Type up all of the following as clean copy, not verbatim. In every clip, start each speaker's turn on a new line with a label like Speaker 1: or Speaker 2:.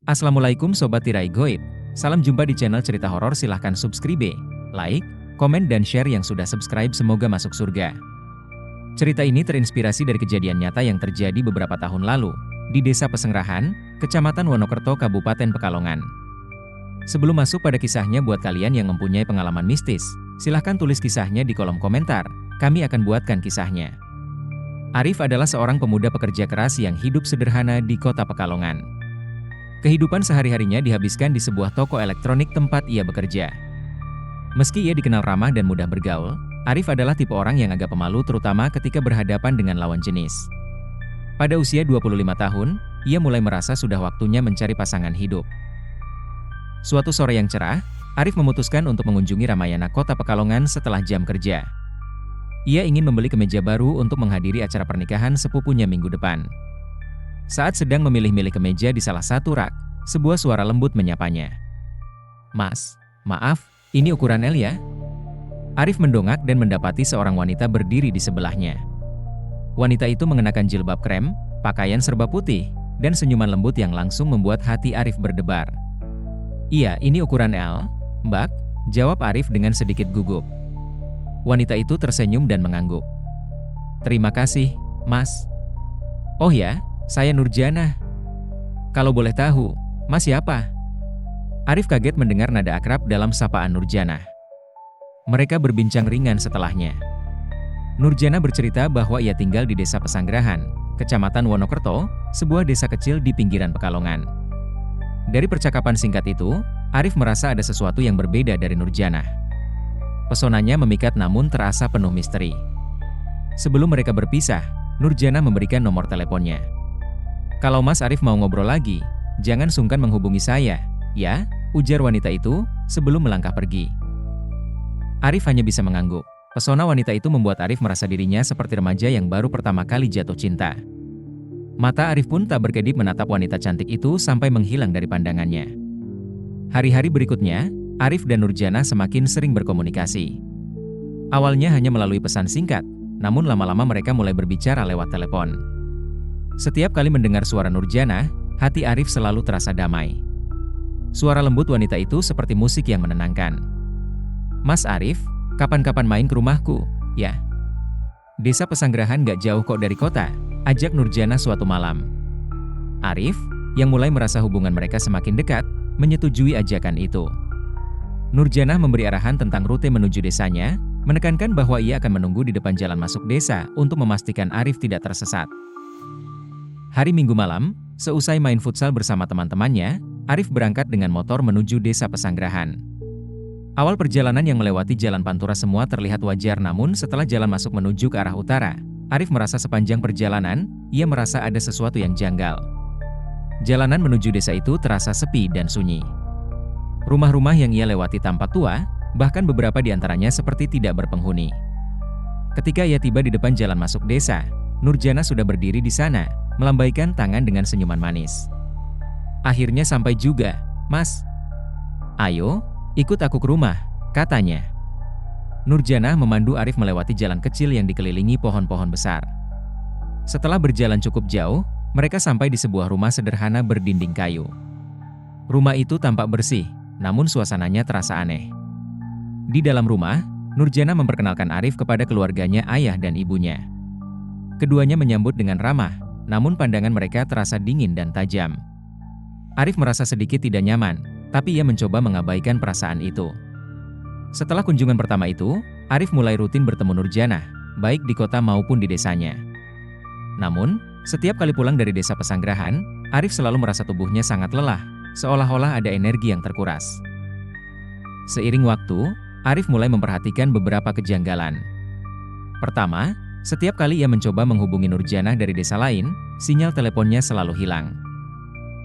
Speaker 1: Assalamualaikum Sobat Tirai Goib. Salam jumpa di channel cerita horor, silahkan subscribe, like, komen dan share yang sudah subscribe semoga masuk surga. Cerita ini terinspirasi dari kejadian nyata yang terjadi beberapa tahun lalu di Desa Pesengrahan, Kecamatan Wonokerto, Kabupaten Pekalongan. Sebelum masuk pada kisahnya, buat kalian yang mempunyai pengalaman mistis, silahkan tulis kisahnya di kolom komentar, kami akan buatkan kisahnya. Arif adalah seorang pemuda pekerja keras yang hidup sederhana di kota Pekalongan. Kehidupan sehari-harinya dihabiskan di sebuah toko elektronik tempat ia bekerja. Meski ia dikenal ramah dan mudah bergaul, Arif adalah tipe orang yang agak pemalu terutama ketika berhadapan dengan lawan jenis. Pada usia 25 tahun, ia mulai merasa sudah waktunya mencari pasangan hidup. Suatu sore yang cerah, Arif memutuskan untuk mengunjungi Ramayana Kota Pekalongan setelah jam kerja. Ia ingin membeli kemeja baru untuk menghadiri acara pernikahan sepupunya minggu depan. Saat sedang memilih-milih kemeja di salah satu rak, sebuah suara lembut menyapanya. "Mas, maaf, ini ukuran L ya?" Arif mendongak dan mendapati seorang wanita berdiri di sebelahnya. Wanita itu mengenakan jilbab krem, pakaian serba putih, dan senyuman lembut yang langsung membuat hati Arif berdebar. "Iya, ini ukuran L, Mbak," jawab Arif dengan sedikit gugup. Wanita itu tersenyum dan mengangguk. "Terima kasih, Mas." "Oh ya, saya Nurjana. Kalau boleh tahu, Mas siapa?" Arif kaget mendengar nada akrab dalam sapaan Nurjana. Mereka berbincang ringan setelahnya. Nurjana bercerita bahwa ia tinggal di Desa Pesanggerahan, Kecamatan Wonokerto, sebuah desa kecil di pinggiran Pekalongan. Dari percakapan singkat itu, Arif merasa ada sesuatu yang berbeda dari Nurjana. Pesonanya memikat namun terasa penuh misteri. Sebelum mereka berpisah, Nurjana memberikan nomor teleponnya. "Kalau Mas Arif mau ngobrol lagi, jangan sungkan menghubungi saya, ya," ujar wanita itu sebelum melangkah pergi. Arif hanya bisa mengangguk. Pesona wanita itu membuat Arif merasa dirinya seperti remaja yang baru pertama kali jatuh cinta. Mata Arif pun tak berkedip menatap wanita cantik itu sampai menghilang dari pandangannya. Hari-hari berikutnya, Arif dan Nurjana semakin sering berkomunikasi. Awalnya hanya melalui pesan singkat, namun lama-lama mereka mulai berbicara lewat telepon. Setiap kali mendengar suara Nurjana, hati Arif selalu terasa damai. Suara lembut wanita itu seperti musik yang menenangkan. "Mas Arif, kapan-kapan main ke rumahku, ya? Desa Pesanggerahan gak jauh kok dari kota," ajak Nurjana suatu malam. Arif, yang mulai merasa hubungan mereka semakin dekat, menyetujui ajakan itu. Nurjana memberi arahan tentang rute menuju desanya, menekankan bahwa ia akan menunggu di depan jalan masuk desa untuk memastikan Arif tidak tersesat. Hari Minggu malam, seusai main futsal bersama teman-temannya, Arif berangkat dengan motor menuju Desa Pesanggerahan. Awal perjalanan yang melewati jalan pantura semua terlihat wajar, namun setelah jalan masuk menuju ke arah utara, Arif merasa sepanjang perjalanan, ia merasa ada sesuatu yang janggal. Jalanan menuju desa itu terasa sepi dan sunyi. Rumah-rumah yang ia lewati tampak tua, bahkan beberapa di antaranya seperti tidak berpenghuni. Ketika ia tiba di depan jalan masuk desa, Nurjana sudah berdiri di sana, melambaikan tangan dengan senyuman manis. "Akhirnya sampai juga, Mas. Ayo, ikut aku ke rumah," katanya. Nurjana memandu Arif melewati jalan kecil yang dikelilingi pohon-pohon besar. Setelah berjalan cukup jauh, mereka sampai di sebuah rumah sederhana berdinding kayu. Rumah itu tampak bersih, namun suasananya terasa aneh. Di dalam rumah, Nurjana memperkenalkan Arif kepada keluarganya, ayah dan ibunya. Keduanya menyambut dengan ramah, namun pandangan mereka terasa dingin dan tajam. Arif merasa sedikit tidak nyaman, tapi ia mencoba mengabaikan perasaan itu. Setelah kunjungan pertama itu, Arif mulai rutin bertemu Nurjana, baik di kota maupun di desanya. Namun, setiap kali pulang dari Desa Pesanggerahan, Arif selalu merasa tubuhnya sangat lelah, seolah-olah ada energi yang terkuras. Seiring waktu, Arif mulai memperhatikan beberapa kejanggalan. Pertama, setiap kali ia mencoba menghubungi Nurjana dari desa lain, sinyal teleponnya selalu hilang.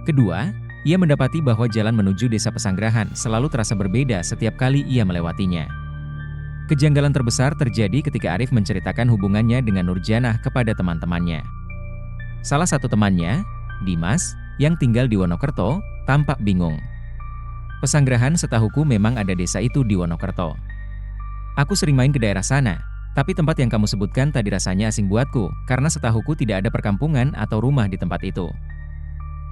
Speaker 1: Kedua, ia mendapati bahwa jalan menuju Desa Pesanggerahan selalu terasa berbeda setiap kali ia melewatinya. Kejanggalan terbesar terjadi ketika Arif menceritakan hubungannya dengan Nurjana kepada teman-temannya. Salah satu temannya, Dimas, yang tinggal di Wonokerto, tampak bingung. "Pesanggerahan setahuku memang ada desa itu di Wonokerto. Aku sering main ke daerah sana, tapi tempat yang kamu sebutkan tadi rasanya asing buatku, karena setahuku tidak ada perkampungan atau rumah di tempat itu."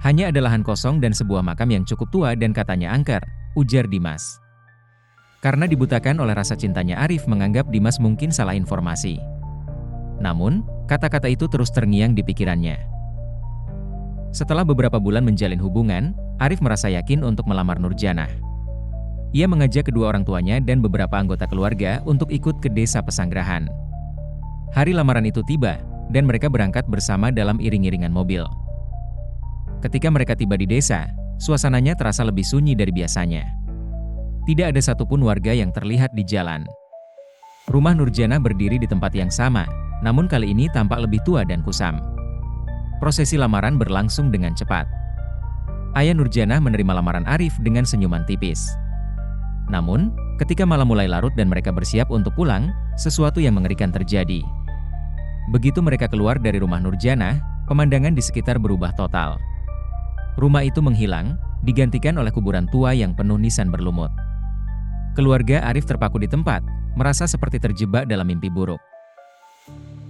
Speaker 1: Hanya ada lahan kosong dan sebuah makam yang cukup tua dan katanya angker, ujar Dimas. Karena dibutakan oleh rasa cintanya, Arif menganggap Dimas mungkin salah informasi. Namun, kata-kata itu terus terngiang di pikirannya. Setelah beberapa bulan menjalin hubungan, Arif merasa yakin untuk melamar Nurjanah. Ia mengajak kedua orang tuanya dan beberapa anggota keluarga untuk ikut ke desa Pesanggerahan. Hari lamaran itu tiba, dan mereka berangkat bersama dalam iring-iringan mobil. Ketika mereka tiba di desa, suasananya terasa lebih sunyi dari biasanya. Tidak ada satupun warga yang terlihat di jalan. Rumah Nurjanah berdiri di tempat yang sama, namun kali ini tampak lebih tua dan kusam. Prosesi lamaran berlangsung dengan cepat. Ayah Nurjanah menerima lamaran Arif dengan senyuman tipis. Namun, ketika malam mulai larut dan mereka bersiap untuk pulang, sesuatu yang mengerikan terjadi. Begitu mereka keluar dari rumah Nurjanah, pemandangan di sekitar berubah total. Rumah itu menghilang, digantikan oleh kuburan tua yang penuh nisan berlumut. Keluarga Arif terpaku di tempat, merasa seperti terjebak dalam mimpi buruk.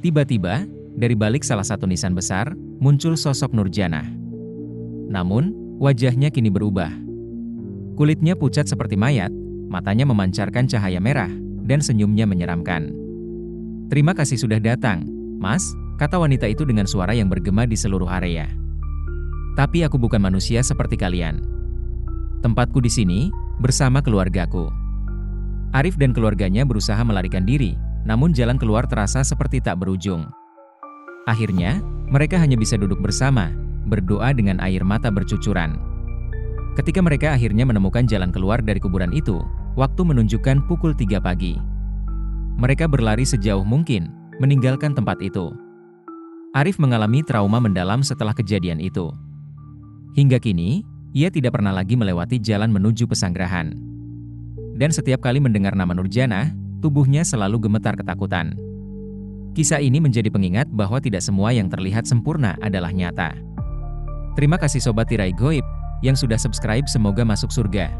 Speaker 1: Tiba-tiba, dari balik salah satu nisan besar, muncul sosok Nurjanah. Namun, wajahnya kini berubah. Kulitnya pucat seperti mayat, matanya memancarkan cahaya merah, dan senyumnya menyeramkan. "Terima kasih sudah datang, Mas," kata wanita itu dengan suara yang bergema di seluruh area. "Tapi aku bukan manusia seperti kalian. Tempatku di sini, bersama keluargaku." Arif dan keluarganya berusaha melarikan diri, namun jalan keluar terasa seperti tak berujung. Akhirnya, mereka hanya bisa duduk bersama, berdoa dengan air mata bercucuran. Ketika mereka akhirnya menemukan jalan keluar dari kuburan itu, waktu menunjukkan pukul 3 pagi. Mereka berlari sejauh mungkin, meninggalkan tempat itu. Arif mengalami trauma mendalam setelah kejadian itu. Hingga kini, ia tidak pernah lagi melewati jalan menuju Pesanggerahan. Dan setiap kali mendengar nama Nurjanah, tubuhnya selalu gemetar ketakutan. Kisah ini menjadi pengingat bahwa tidak semua yang terlihat sempurna adalah nyata. Terima kasih Sobat Tirai Goib yang sudah subscribe, semoga masuk surga.